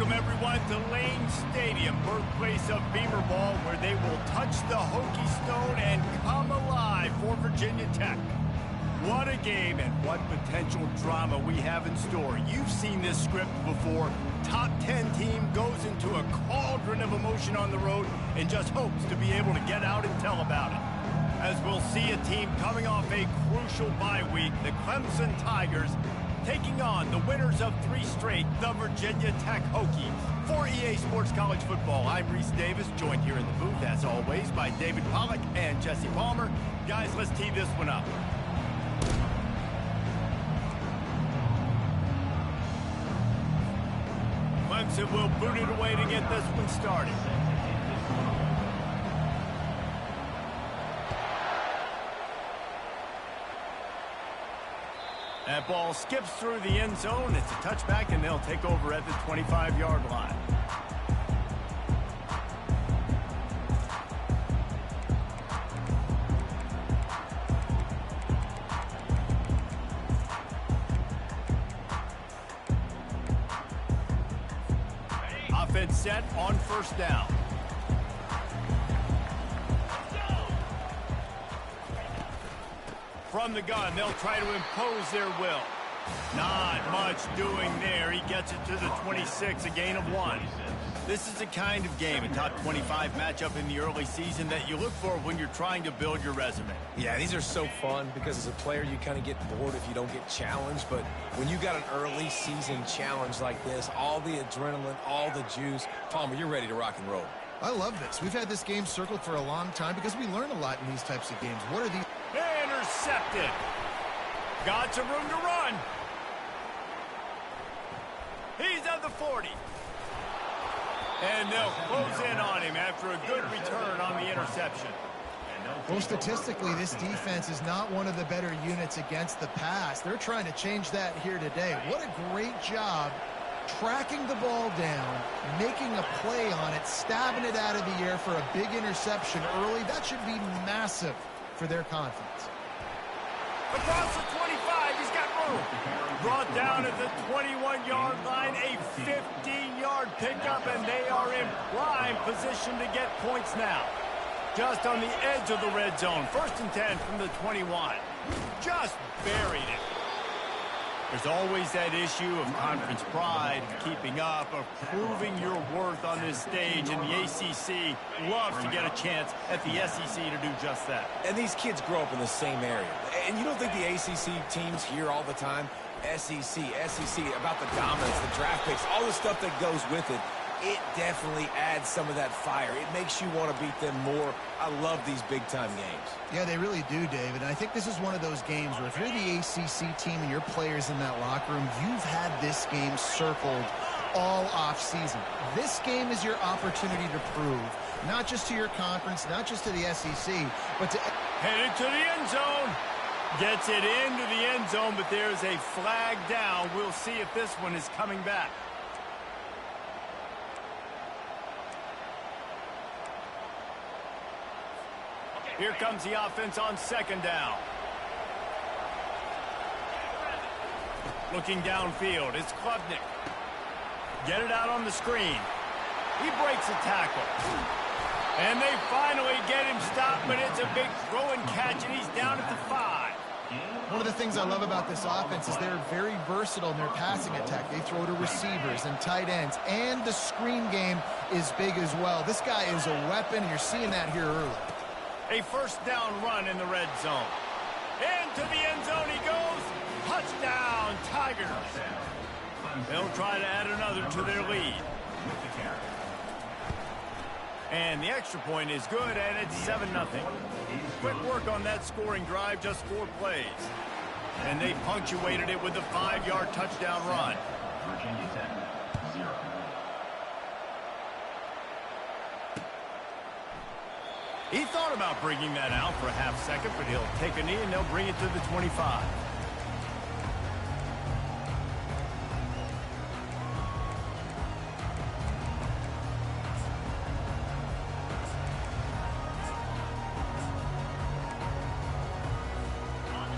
Welcome, everyone, to Lane Stadium, birthplace of Beamer Ball, where they will touch the Hokie Stone and come alive for Virginia Tech. What a game and what potential drama we have in store. You've seen this script before. Top 10 team goes into a cauldron of emotion on the road and just hopes to be able to get out and tell about it. As we'll see a team coming off a crucial bye week, the Clemson Tigers taking on the winners of 3 straight, the Virginia Tech Hokies. For EA Sports College Football, I'm Reese Davis, joined here in the booth, as always, by David Pollack and Jesse Palmer. Guys, let's tee this one up. Clemson will boot it away to get this one started. That ball skips through the end zone. It's a touchback, and they'll take over at the 25-yard line. Offense set on first down. From the gun, they'll try to impose their will. Not much doing there. He gets it to the 26, a gain of 1. This is the kind of game, a top 25 matchup in the early season, that you look for when you're trying to build your resume. Yeah, these are so fun because as a player, you kind of get bored if you don't get challenged. But when you got an early season challenge like this, all the adrenaline, all the juice, Palmer, you're ready to rock and roll. I love this. We've had this game circled for a long time because we learn a lot in these types of games. What are these? Intercepted. Got some room to run. He's at the 40. And they'll close in on him after a good return on the interception. Well, statistically, this defense is not one of the better units against the pass. They're trying to change that here today. What a great job tracking the ball down, making a play on it, stabbing it out of the air for a big interception early. That should be massive for their confidence. Across the 25, he's got room. Brought down at the 21-yard line, a 15-yard pickup, and they are in prime position to get points now. Just on the edge of the red zone, 1st and 10 from the 21. Just buried it. There's always that issue of conference pride, keeping up, of proving your worth on this stage, and the ACC loves to get a chance at the SEC to do just that. And these kids grow up in the same area. And you don't think the ACC teams hear all the time, SEC, about the dominance, the draft picks, all the stuff that goes with it. It definitely adds some of that fire. It makes you want to beat them more. I love these big-time games. Yeah, they really do, David. And I think this is one of those games where if you're the ACC team and your players in that locker room, you've had this game circled all off-season. This game is your opportunity to prove, not just to your conference, not just to the SEC, but to... Headed to the end zone. Gets it into the end zone, but there's a flag down. We'll see if this one is coming back. Here comes the offense on 2nd down. Looking downfield, it's Klubnik. Get it out on the screen. He breaks a tackle. And they finally get him stopped, but it's a big throw and catch, and he's down at the 5. One of the things I love about this offense is they're very versatile in their passing attack. They throw to receivers and tight ends, and the screen game is big as well. This guy is a weapon, and you're seeing that here early. A 1st down run in the red zone. Into the end zone he goes. Touchdown, Tigers. They'll try to add another to their lead. And the extra point is good, and it's 7-0. Quick work on that scoring drive, just 4 plays. And they punctuated it with a 5-yard touchdown run. Virginia Tech, 0. He thought about bringing that out for a half second, but he'll take a knee and they'll bring it to the 25.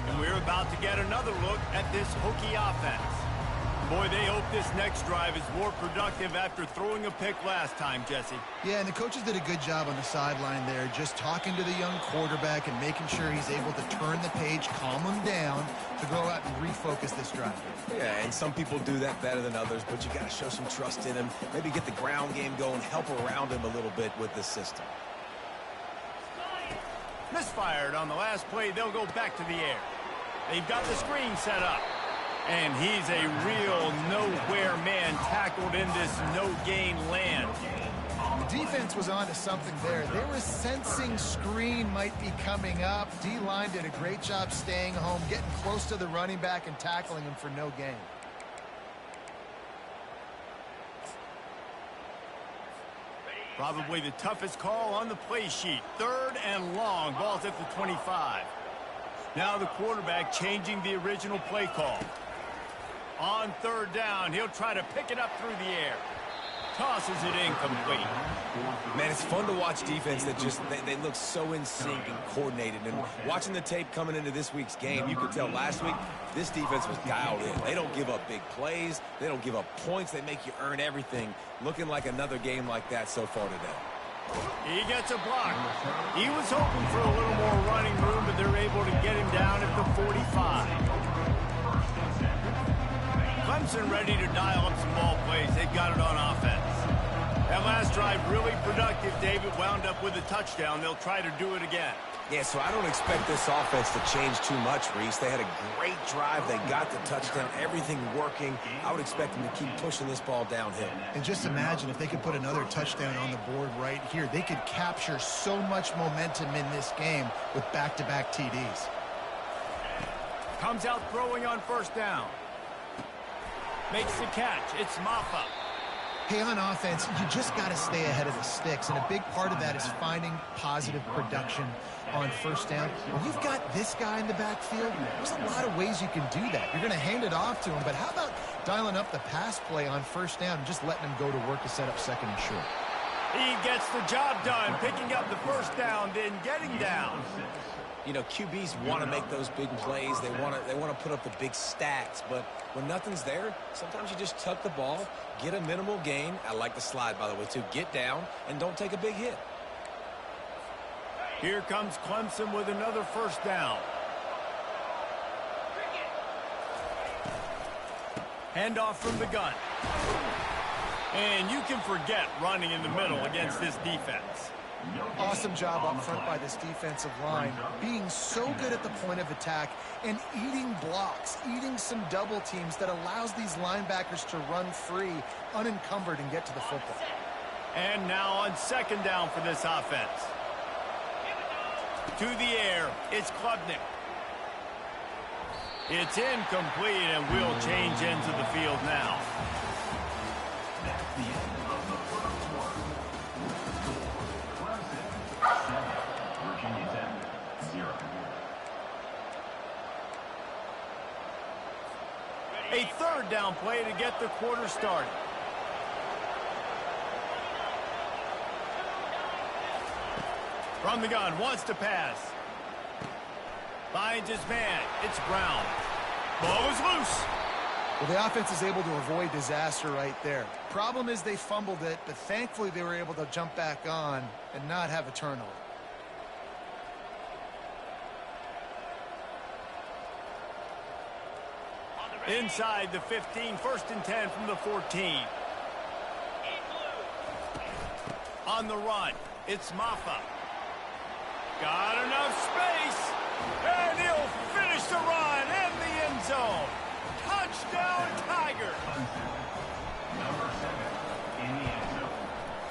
And we're about to get another look at this Hokie offense. Boy, they hope this next drive is more productive after throwing a pick last time, Jesse. Yeah, and the coaches did a good job on the sideline there, just talking to the young quarterback and making sure he's able to turn the page, calm him down, to go out and refocus this drive. Yeah, and some people do that better than others, but you got to show some trust in him. Maybe get the ground game going, help around him a little bit with this system. Misfired on the last play. They'll go back to the air. They've got the screen set up. And he's a real nowhere man tackled in this no-gain land. The defense was on to something there. They were sensing screen might be coming up. D-line did a great job staying home, getting close to the running back and tackling him for no gain. Probably the toughest call on the play sheet. 3rd and long. Ball's at the 25. Now the quarterback changing the original play call. On 3rd down, he'll try to pick it up through the air. Tosses it incomplete. Man, it's fun to watch defense that just, they look so in sync and coordinated. And watching the tape coming into this week's game, you could tell last week this defense was dialed in. They don't give up big plays. They don't give up points. They make you earn everything. Looking like another game like that so far today. He gets a block. He was hoping for a little more running room, but they're able to get him down at the 45. Clemson ready to dial up some ball plays. They've got it on offense. That last drive really productive. David wound up with a touchdown. They'll try to do it again. Yeah, so I don't expect this offense to change too much, Reese. They had a great drive. They got the touchdown. Everything working. I would expect them to keep pushing this ball downhill. And just imagine if they could put another touchdown on the board right here. They could capture so much momentum in this game with back-to-back TDs. Comes out throwing on 1st down. Makes the catch. It's Maffa. Hey, on offense, you just got to stay ahead of the sticks, and a big part of that is finding positive production on 1st down. When you've got this guy in the backfield, there's a lot of ways you can do that. You're going to hand it off to him, but how about dialing up the pass play on 1st down and just letting him go to work to set up 2nd and short? He gets the job done, picking up the 1st down, then getting down. You know, QBs want to make those big plays. They want to put up the big stats. But when nothing's there, sometimes you just tuck the ball, get a minimal gain. I like the slide, by the way, too. Get down and don't take a big hit. Here comes Clemson with another 1st down. Handoff from the gun. And you can forget running in the middle against this defense. Awesome job up front by this defensive line, being so good at the point of attack and eating blocks, eating some double teams that allows these linebackers to run free, unencumbered, and get to the football. And now on 2nd down for this offense. To the air, it's Klubnik. It's incomplete, and we'll change into the field now. A 3rd down play to get the quarter started. From the gun, wants to pass. Finds his man. It's Brown. Ball is loose. Well, the offense is able to avoid disaster right there. Problem is they fumbled it, but thankfully they were able to jump back on and not have a turnover. Inside the 15, 1st and 10 from the 14. On the run, it's Maffa. Got enough space, and he'll finish the run in the end zone. Touchdown, Tiger.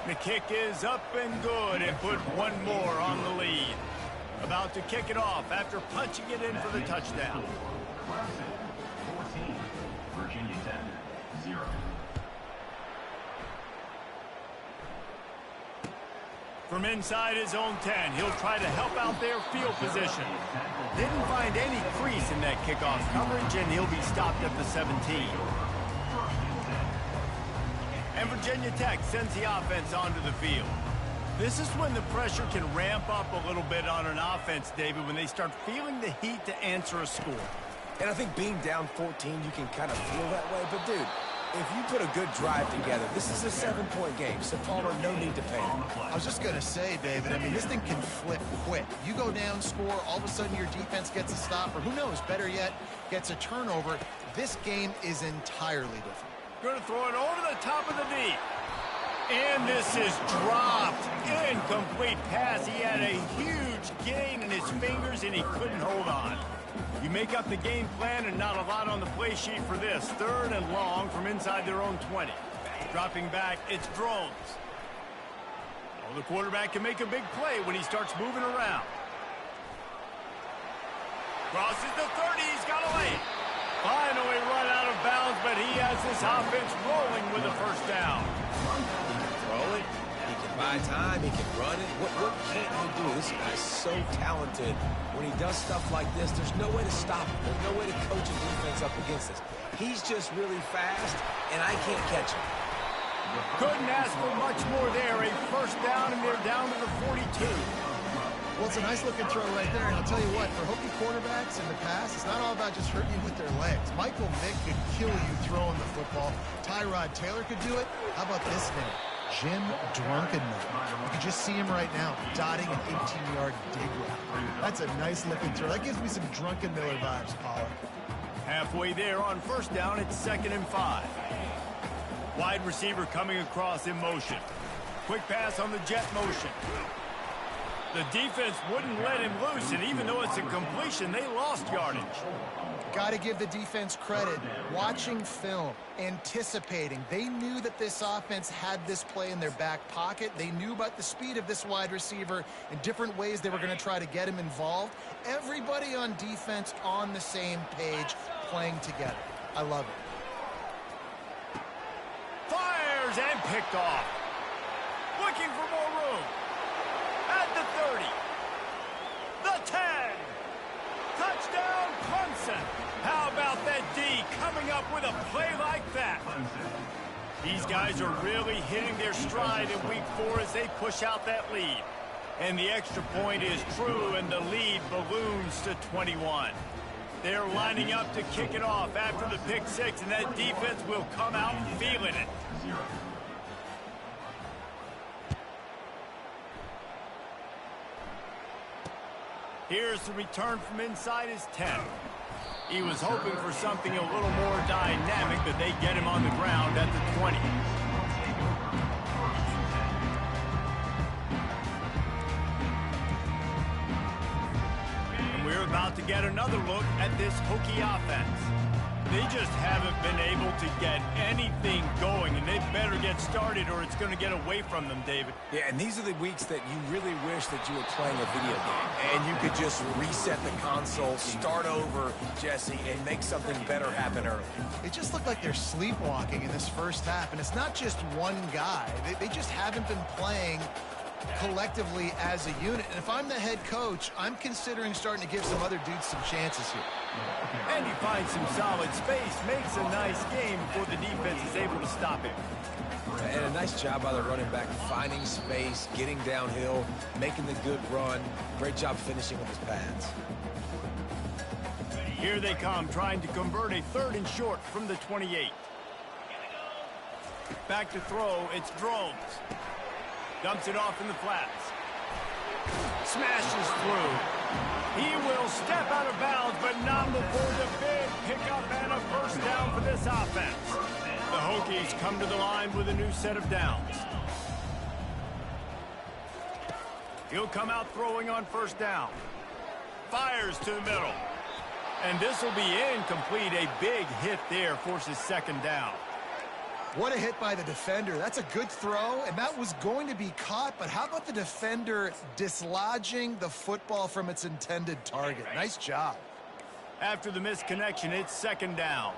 The kick is up and good, and put one more on the lead. About to kick it off after punching it in for the touchdown. Virginia Tech, 0. From inside his own 10, he'll try to help out their field position. Didn't find any crease in that kickoff coverage, and he'll be stopped at the 17. And Virginia Tech sends the offense onto the field. This is when the pressure can ramp up a little bit on an offense, David, when they start feeling the heat to answer a score. And I think being down 14, you can kind of feel that way. But, dude, if you put a good drive together, this is a 7-point game. So, Palmer, no need to panic. I was just going to say, David, I mean, this thing can flip quick. You go down, score, all of a sudden your defense gets a stop, or who knows, better yet, gets a turnover. This game is entirely different. Going to throw it over the top of the knee. And this is dropped. Incomplete pass. He had a huge gain in his fingers, and he couldn't hold on. You make up the game plan and not a lot on the play sheet for this. 3rd and long from inside their own 20. Dropping back, it's Drones. Oh, the quarterback can make a big play when he starts moving around. Crosses the 30, he's got a lane. Finally run out of bounds, but he has this offense rolling with a first down. Throw it. He can buy time. He can run it. What can't he do? This guy's so talented. When he does stuff like this, there's no way to stop him. There's no way to coach a defense up against this. He's just really fast, and I can't catch him. Couldn't ask for much more there. A first down, and they're down to the 42. Well, it's a nice-looking throw right there, and I'll tell you what, for Hokie quarterbacks in the past, it's not all about just hurting you with their legs. Michael Vick could kill you throwing the football. Tyrod Taylor could do it. How about this name? Jim Drunkenmiller. You can just see him right now, dotting an 18-yard dig route. That's a nice-looking throw. That gives me some Drunkenmiller vibes, Paula. Halfway there on first down, it's 2nd and 5. Wide receiver coming across in motion. Quick pass on the jet motion. The defense wouldn't let him loose, and even though it's a completion, they lost yardage. Got to give the defense credit. Watching film, anticipating. They knew that this offense had this play in their back pocket. They knew about the speed of this wide receiver and different ways they were going to try to get him involved. Everybody on defense on the same page, playing together. I love it. Fires and picked off. Looking for more room. At the 30. The 10. Touchdown, Clemson. How about that D coming up with a play like that? These guys are really hitting their stride in week 4 as they push out that lead. And the extra point is true, and the lead balloons to 21. They're lining up to kick it off after the pick 6, and that defense will come out feeling it. Here's the return from inside his 10. He was hoping for something a little more dynamic, but they get him on the ground at the 20. And we're about to get another look at this Hokie offense. They just haven't been able to get anything going, and they better get started or it's going to get away from them, David. Yeah, and these are the weeks that you really wish that you were playing a video game and you could just reset the console, start over, Jesse, and make something better happen early. It just looked like they're sleepwalking in this first half, and it's not just one guy. They just haven't been playing collectively as a unit. And if I'm the head coach, I'm considering starting to give some other dudes some chances here. And he finds some solid space, makes a nice game before the defense is able to stop him. And a nice job by the running back, finding space, getting downhill, making the good run. Great job finishing with his pads. Here they come, trying to convert a 3rd and short from the 28. Back to throw, it's Drones. Dumps it off in the flats. Smashes through. He will step out of bounds, but not before the big pickup and a first down for this offense. The Hokies come to the line with a new set of downs. He'll come out throwing on first down. Fires to the middle. And this will be incomplete. A big hit there forces 2nd down. What a hit by the defender. That's a good throw, and that was going to be caught, but how about the defender dislodging the football from its intended target? Nice job. After the misconnection, it's 2nd down.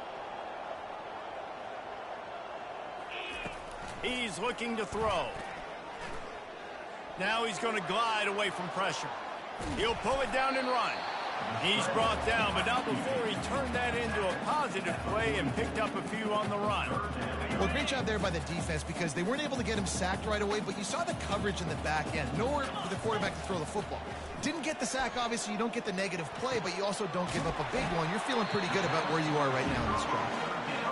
He's looking to throw. Now he's going to glide away from pressure. He'll pull it down and run. He's brought down, but not before he turned that into a positive play and picked up a few on the run. Well, great job there by the defense because they weren't able to get him sacked right away, but you saw the coverage in the back end. Nowhere for the quarterback to throw the football. Didn't get the sack, obviously. You don't get the negative play, but you also don't give up a big one. You're feeling pretty good about where you are right now in this drive.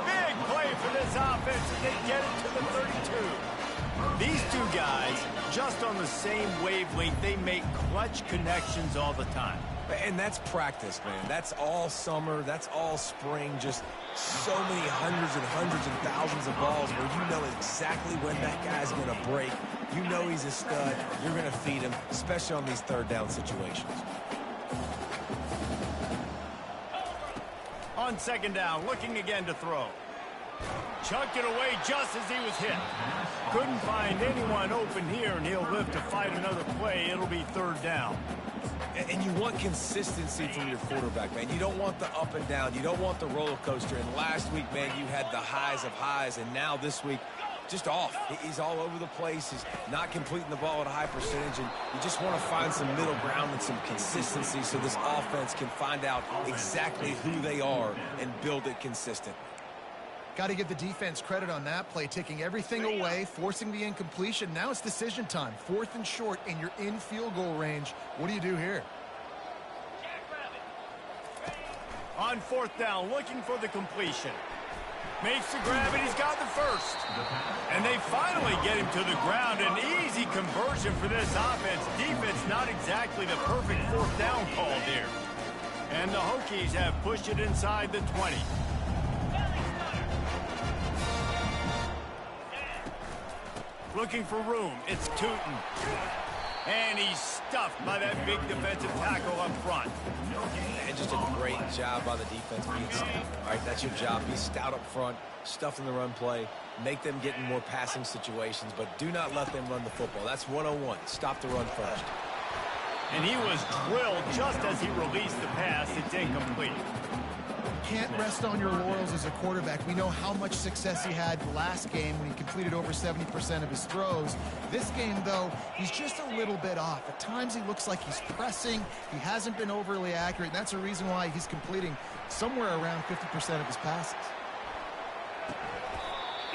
Big play for this offense as they get it to the 32. These two guys, just on the same wavelength, they make clutch connections all the time. And that's practice, man. That's all summer. That's all spring. Just so many hundreds and thousands of balls where you know exactly when that guy's going to break. You know he's a stud. You're going to feed him, especially on these third down situations. On second down, looking again to throw. Chucked it away just as he was hit. Couldn't find anyone open here, and he'll live to fight another play. It'll be third down. And you want consistency from your quarterback, man. You don't want the up and down. You don't want the roller coaster. And last week, man, you had the highs of highs. And now this week, just off. He's all over the place. He's not completing the ball at a high percentage. And you just want to find some middle ground and some consistency so this offense can find out exactly who they are and build it consistent. Got to give the defense credit on that play, taking everything away, forcing the incompletion. Now it's decision time. 4th and short, and you're in field goal range. What do you do here? On 4th down, looking for the completion. Makes the grab, and he's got the first. And they finally get him to the ground. An easy conversion for this offense. Defense not exactly the perfect 4th down call here. And the Hokies have pushed it inside the 20. Looking for room. It's Tootin. And he's stuffed by that big defensive tackle up front. And just a great job by the defense being stout. All right, that's your job. Be stout up front, stuff in the run play, make them get in more passing situations, but do not let them run the football. That's 101. Stop the run first. And he was drilled just as he released the pass. It's incomplete. Can't rest on your laurels as a quarterback. We know how much success he had last game when he completed over 70% of his throws. This game, though, he's just a little bit off. At times, he looks like he's pressing. He hasn't been overly accurate, and that's a reason why he's completing somewhere around 50% of his passes.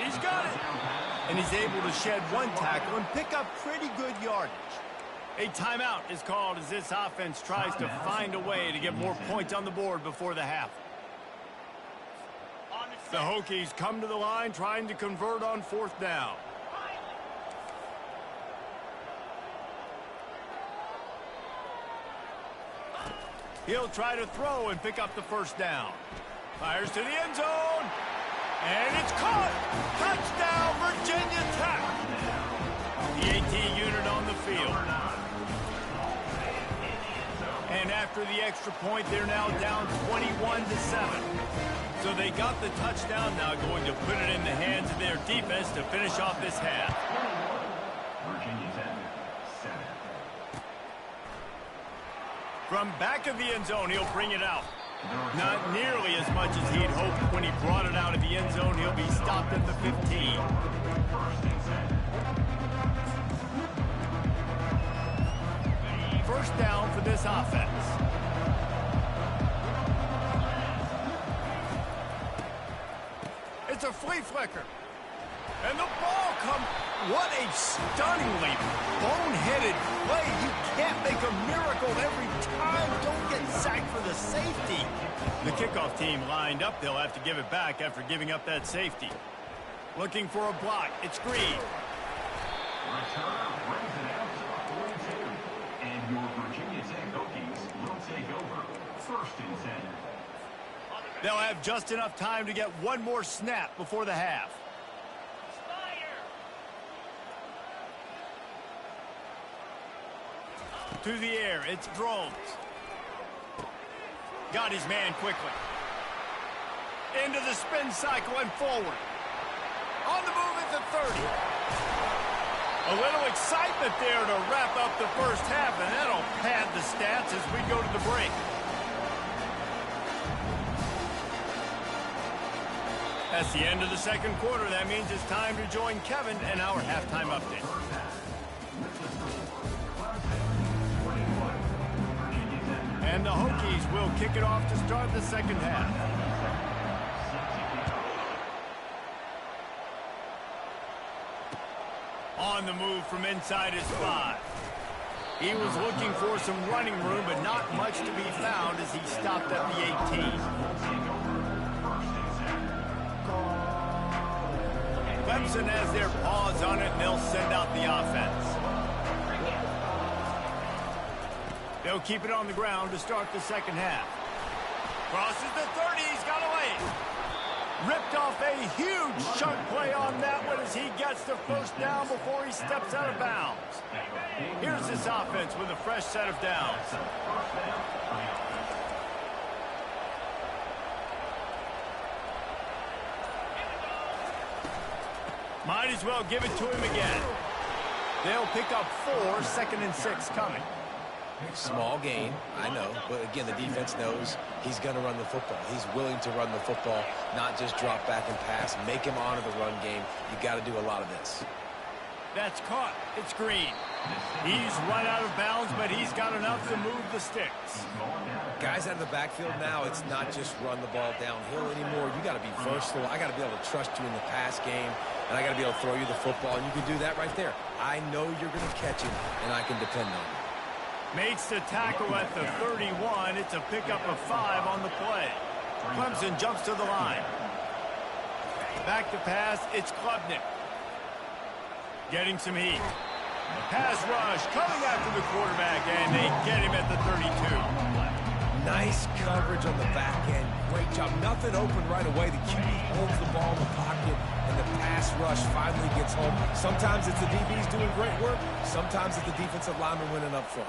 He's got it. And he's able to shed one tackle and pick up pretty good yardage. A timeout is called as this offense tries to find a way to get more points on the board before the half. The Hokies come to the line trying to convert on 4th down. He'll try to throw and pick up the first down. Fires to the end zone. And it's caught. Touchdown, Virginia Tech. The 18 unit on the field. And after the extra point, they're now down 21-7. So they got the touchdown, now going to put it in the hands of their defense to finish off this half. Virginia Tech, 7. From back of the end zone, he'll bring it out. Not nearly as much as he'd hoped when he brought it out of the end zone. He'll be stopped at the 15. First down for this offense. It's a flea flicker. And the ball comes. What a stunningly boneheaded play. You can't make a miracle every time. Don't get sacked for the safety. The kickoff team lined up. They'll have to give it back after giving up that safety. Looking for a block. It's Green. Return brings it out to 42. And your Virginia Tech Hokies will take over 1st and 10. They'll have just enough time to get one more snap before the half. To the air, it's Drones. Got his man quickly. Into the spin cycle and forward. On the move at the 30. A little excitement there to wrap up the first half, and that'll pad the stats as we go to the break. That's the end of the second quarter. That means it's time to join Kevin and our halftime update. And the Hokies will kick it off to start the second half. On the move from inside his 5. He was looking for some running room, but not much to be found as he stopped at the 18. Clemson has their paws on it, and they'll send out the offense. They'll keep it on the ground to start the second half. Crosses the 30, he's got away. Ripped off a huge chunk play on that one as he gets the first down before he steps out of bounds. Here's this offense with a fresh set of downs. Might as well give it to him again. They'll pick up 4, 2nd and 6 coming. Small gain, I know, but again, the defense knows he's going to run the football. He's willing to run the football, not just drop back and pass, make him honor the run game. You got to do a lot of this. That's caught. It's Green. He's run out of bounds, but he's got enough to move the sticks. Guys out of the backfield now, it's not just run the ball downhill anymore. You got to be versatile. I got to be able to trust you in the pass game, and I got to be able to throw you the football, and you can do that right there. I know you're going to catch it, and I can depend on you. Makes the tackle at the 31. It's a pickup of 5 on the play. Clemson jumps to the line. Back to pass, it's Klubnik. Getting some heat. Pass rush coming after the quarterback, and they get him at the 32. Nice coverage on the back end. Great job. Nothing open right away. The QB holds the ball in the pocket, and the pass rush finally gets home. Sometimes it's the DBs doing great work. Sometimes it's the defensive lineman winning up front.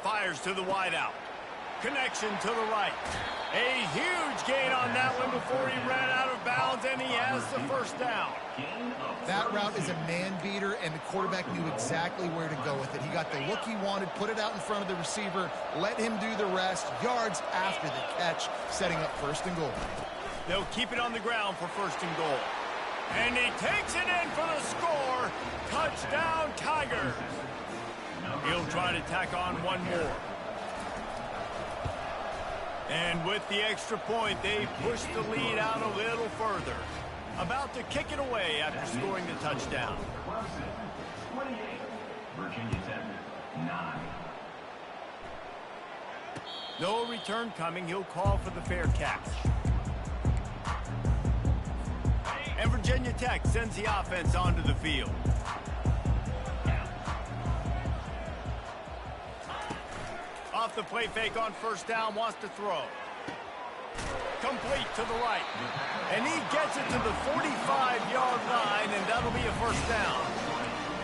Fires to the wideout. Connection to the right. A huge gain on that one before he ran out of bounds, and he has the first down. That route is a man beater, and the quarterback knew exactly where to go with it. He got the look he wanted, put it out in front of the receiver, let him do the rest, yards after the catch, setting up 1st and goal. They'll keep it on the ground for 1st and goal. And he takes it in for the score. Touchdown, Tigers. He'll try to tack on one more. And with the extra point, they push the lead out a little further. About to kick it away after scoring the touchdown. 28, Virginia Tech, 9. No return coming. He'll call for the fair catch. And Virginia Tech sends the offense onto the field. Off the play fake on 1st down, wants to throw. Complete to the right. And he gets it to the 45-yard line, and that'll be a 1st down.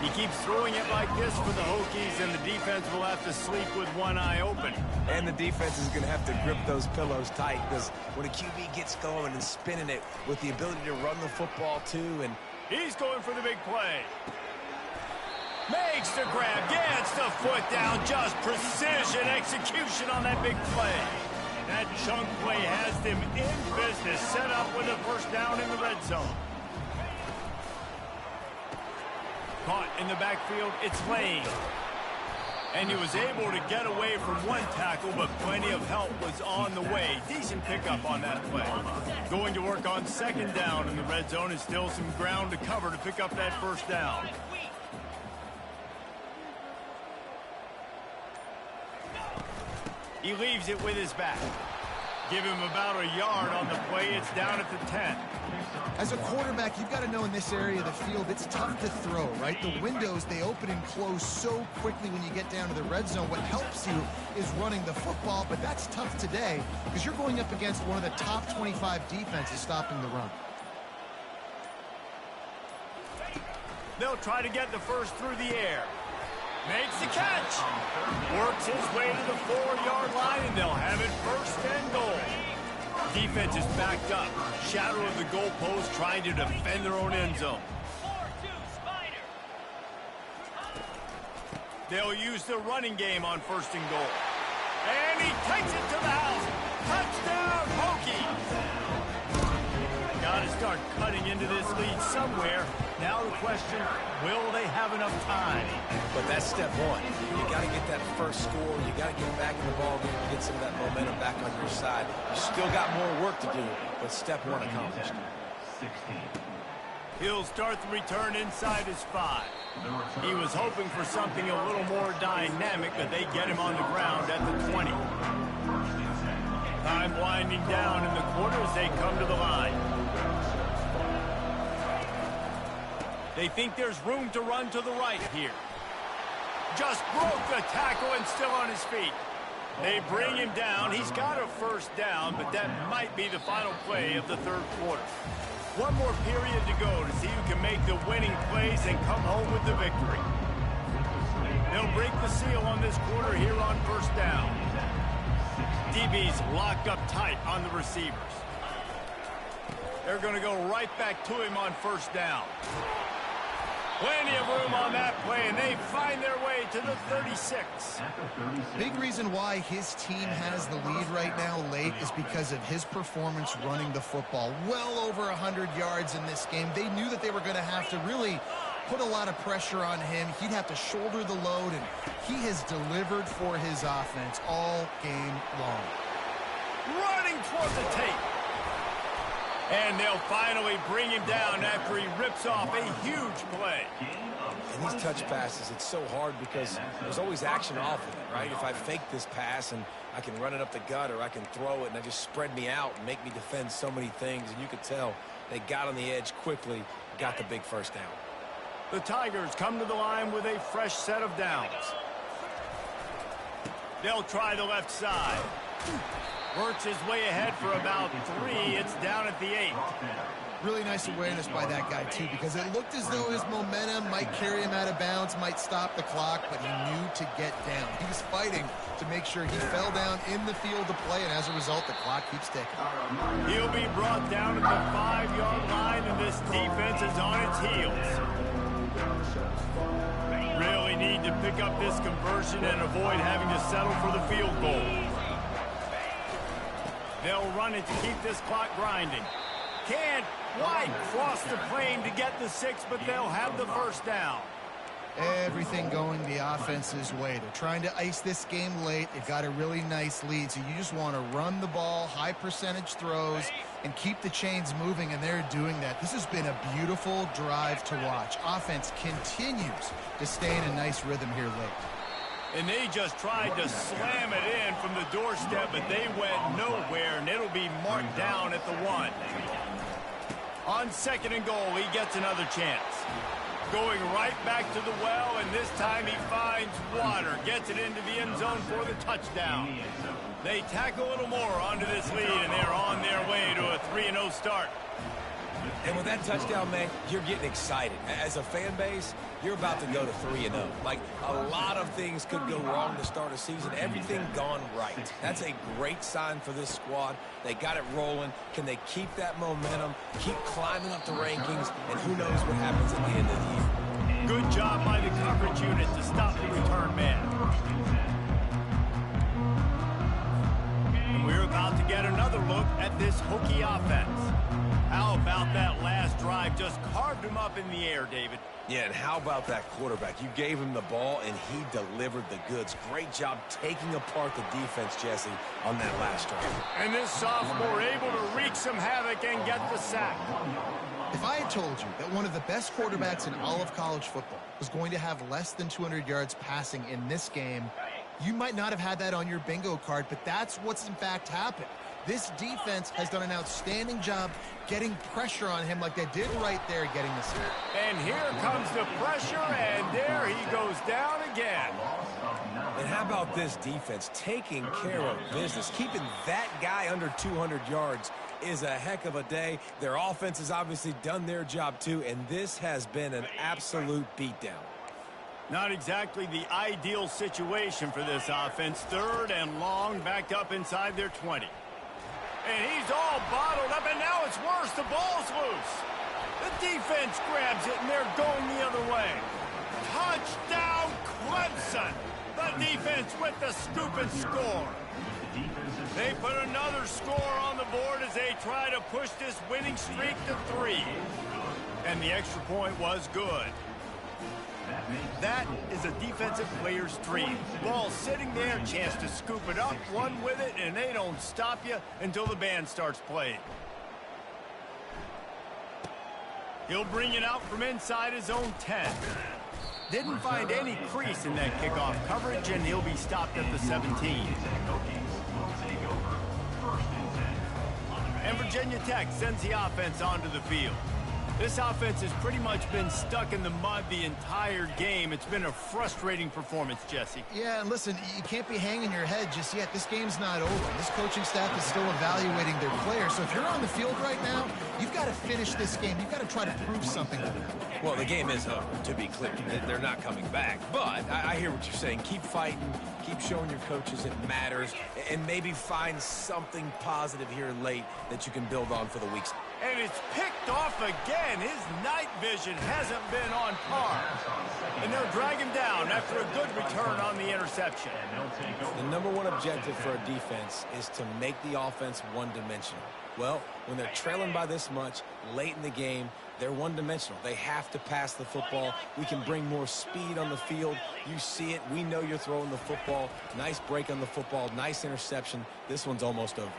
He keeps throwing it like this for the Hokies, and the defense will have to sleep with one eye open. And the defense is going to have to grip those pillows tight, because when a QB gets going and spinning it with the ability to run the football too, and he's going for the big play. Makes the grab, gets the foot down, just precision execution on that big play. That chunk play has them in business, set up with a 1st down in the red zone. Caught in the backfield, it's Lane. And he was able to get away from one tackle, but plenty of help was on the way. Decent pickup on that play. Going to work on 2nd down in the red zone, and still some ground to cover to pick up that 1st down. He leaves it with his back. Give him about a yard on the play. It's down at the 10. As a quarterback, you've got to know in this area of the field, it's tough to throw, right? The windows, they open and close so quickly when you get down to the red zone. What helps you is running the football, but that's tough today because you're going up against one of the top 25 defenses stopping the run. They'll try to get the first through the air. Makes the catch. Works his way to the 4-yard line, and they'll have it 1st and goal. Defense is backed up. Shadow of the goalpost trying to defend their own end zone. They'll use the running game on 1st and goal. And he takes it to the house. Touchdown, Hokies. Got his start cutting into this lead somewhere. Now the question, will they have enough time? But that's step one. You got to get that first score. You got to get back in the ball game and get some of that momentum back on your side. You still got more work to do, but step one accomplished. 16. He'll start the return inside his 5. He was hoping for something a little more dynamic, but they get him on the ground at the 20. Time winding down in the quarter as they come to the line. They think there's room to run to the right here. Just broke the tackle and still on his feet. They bring him down. He's got a first down, but that might be the final play of the third quarter. One more period to go to see who can make the winning plays and come home with the victory. They'll break the seal on this quarter here on first down. DB's locked up tight on the receivers. They're going to go right back to him on first down. Plenty of room on that play, and they find their way to the 36. Big reason why his team has the lead right now late is because of his performance running the football. Well over 100 yards in this game. They knew that they were going to have to really put a lot of pressure on him. He'd have to shoulder the load, and he has delivered for his offense all game long. Running toward the tape. And they'll finally bring him down after he rips off a huge play. And these touch passes, it's so hard because there's always action off of it, right? If I fake this pass and I can run it up the gut, or I can throw it and I just spread me out and make me defend so many things. And you could tell they got on the edge quickly, got the big first down. The Tigers come to the line with a fresh set of downs. They'll try the left side. Works his way ahead for about 3. It's down at the 8. Really nice awareness by that guy, too, because it looked as though his momentum might carry him out of bounds, might stop the clock, but he knew to get down. He was fighting to make sure he fell down in the field to play, and as a result, the clock keeps ticking. He'll be brought down at the 5-yard line, and this defense is on its heels. Really need to pick up this conversion and avoid having to settle for the field goal. They'll run it to keep this clock grinding. Can't quite cross the plane to get the 6, but they'll have the first down. Everything going the offense's way. They're trying to ice this game late. They've got a really nice lead, so you just want to run the ball, high percentage throws, and keep the chains moving, and they're doing that. This has been a beautiful drive to watch. Offense continues to stay in a nice rhythm here late. And they just tried to slam it in from the doorstep, but they went nowhere, and it'll be marked down at the 1. On 2nd and goal, he gets another chance. Going right back to the well, and this time he finds water. Gets it into the end zone for the touchdown. They tack a little more onto this lead, and they're on their way to a 3-0 start. And with that touchdown, man, you're getting excited. As a fan base, you're about to go to 3-0. Like, a lot of things could go wrong to start a season. Everything gone right. That's a great sign for this squad. They got it rolling. Can they keep that momentum, keep climbing up the rankings, and who knows what happens at the end of the year. Good job by the coverage unit to stop the return man. And we're about to get another look at this Hokie offense. How about that last drive? Just carved him up in the air, David. Yeah, and how about that quarterback? You gave him the ball, and he delivered the goods. Great job taking apart the defense, Jesse, on that last drive. And this sophomore able to wreak some havoc and get the sack. If I had told you that one of the best quarterbacks in all of college football was going to have less than 200 yards passing in this game, you might not have had that on your bingo card, but that's what's in fact happened. This defense has done an outstanding job getting pressure on him like they did right there getting the sack. And here comes the pressure, and there he goes down again. And how about this defense taking care of business? Keeping that guy under 200 yards is a heck of a day. Their offense has obviously done their job too, and this has been an absolute beatdown. Not exactly the ideal situation for this offense. 3rd and long, backed up inside their 20. And he's all bottled up, and now it's worse. The ball's loose. The defense grabs it, and they're going the other way. Touchdown, Clemson. The defense with the scoop and score. They put another score on the board as they try to push this winning streak to 3. And the extra point was good. That is a defensive player's dream. Ball sitting there, chance to scoop it up, run with it, and they don't stop you until the band starts playing. He'll bring it out from inside his own 10. Didn't find any crease in that kickoff coverage, and he'll be stopped at the 17. And Virginia Tech sends the offense onto the field. This offense has pretty much been stuck in the mud the entire game. It's been a frustrating performance, Jesse. Yeah, and listen, you can't be hanging your head just yet. This game's not over. This coaching staff is still evaluating their players. So if you're on the field right now, you've got to finish this game. You've got to try to prove something to them. Well, the game is over, to be clear. They're not coming back. But I hear what you're saying. Keep fighting. Keep showing your coaches it matters. And maybe find something positive here late that you can build on for the weeks. And it's picked off again. His night vision hasn't been on par. And they'll drag him down after a good return on the interception. The number one objective for a defense is to make the offense one-dimensional. Well, when they're trailing by this much late in the game, they're one-dimensional. They have to pass the football. We can bring more speed on the field. You see it. We know you're throwing the football. Nice break on the football. Nice interception. This one's almost over.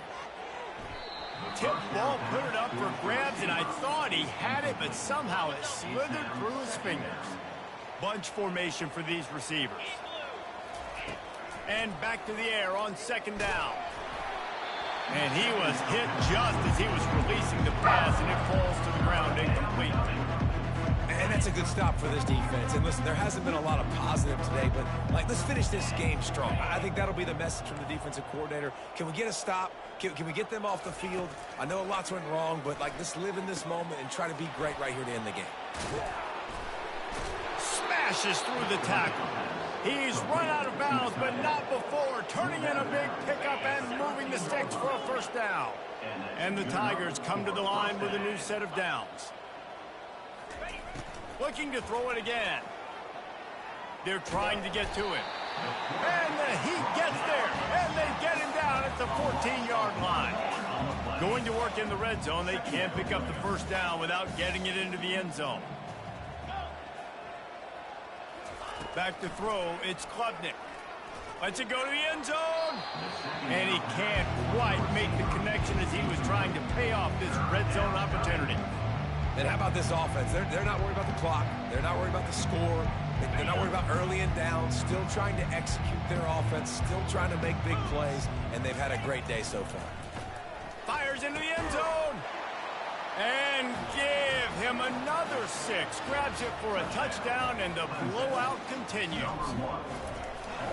Tip ball, put it up for grabs, and I thought he had it, but somehow it slithered through his fingers. Bunch formation for these receivers. And back to the air on second down. And he was hit just as he was releasing the pass, and it falls to the ground incomplete. And that's a good stop for this defense. And listen, there hasn't been a lot of positive today, but let's finish this game strong. I think that'll be the message from the defensive coordinator. Can we get a stop? Can we get them off the field? I know lots went wrong, but let's live in this moment and try to be great right here to end the game. Smashes through the tackle. He's run out of bounds, but not before turning in a big pickup and moving the sticks for a first down. And the Tigers come to the line with a new set of downs. Looking to throw it again. They're trying to get to it. And he gets there, and they get him down at the 14-yard line. Going to work in the red zone, they can't pick up the first down without getting it into the end zone. Back to throw, it's Klubnik. Lets it go to the end zone. And he can't quite make the connection as he was trying to pay off this red zone opportunity. And how about this offense? They're not worried about the clock. They're not worried about the score. They're not worried about early and down. Still trying to execute their offense. Still trying to make big plays. And they've had a great day so far. Fires into the end zone. And give him another 6. Grabs it for a touchdown, and the blowout continues.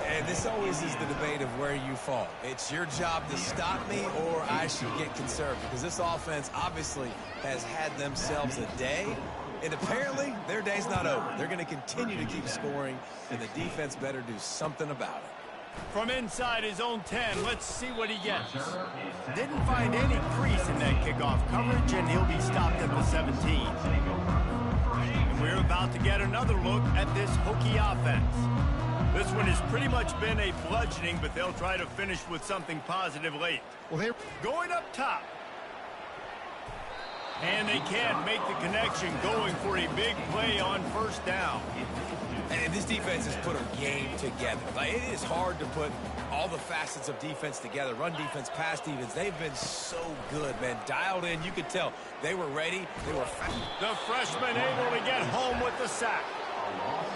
And this always is the debate of where you fall. It's your job to stop me, or I should get conservative. Because this offense obviously has had themselves a day. And apparently, their day's not over. They're going to continue to keep scoring, and the defense better do something about it. From inside his own 10, let's see what he gets. Didn't find any crease in that kickoff coverage, and he'll be stopped at the 17. And we're about to get another look at this Hokie offense. This one has pretty much been a bludgeoning, but they'll try to finish with something positive late. Well, they're going up top. And they can't make the connection, going for a big play on first down. And this defense has put a game together. It is hard to put all the facets of defense together. Run defense, pass defense. They've been so good, man. Dialed in. You could tell they were ready. They were fast. The freshman able to get home with the sack.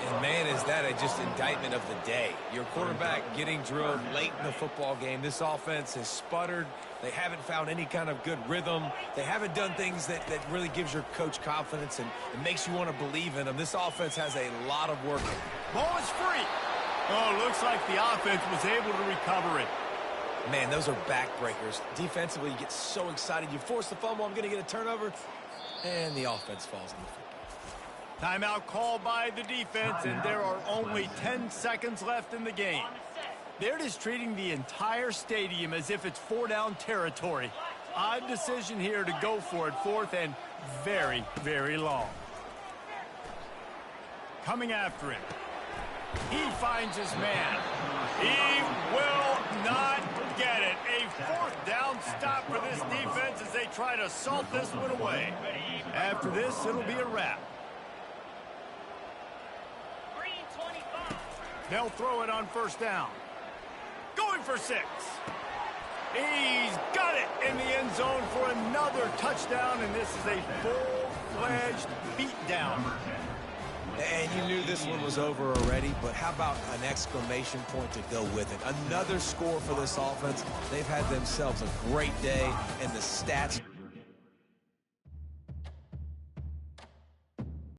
And, man, is that just indictment of the day. Your quarterback getting drilled late in the football game. This offense has sputtered. They haven't found any kind of good rhythm. They haven't done things that really gives your coach confidence and makes you want to believe in them. This offense has a lot of work. Ball is free. Oh, looks like the offense was able to recover it. Man, those are backbreakers. Defensively, you get so excited. You force the fumble, I'm going to get a turnover, and the offense falls in the football. Timeout called by the defense, and there are only 10 seconds left in the game. They're just treating the entire stadium as if it's 4-down territory. Odd decision here to go for it, 4th and very, very long. Coming after him. He finds his man. He will not get it. A fourth down stop for this defense as they try to salt this one away. After this, it'll be a wrap. They'll throw it on first down. Going for 6. He's got it in the end zone for another touchdown, and this is a full-fledged beatdown. And you knew this one was over already, but how about an exclamation point to go with it? Another score for this offense. They've had themselves a great day, and the stats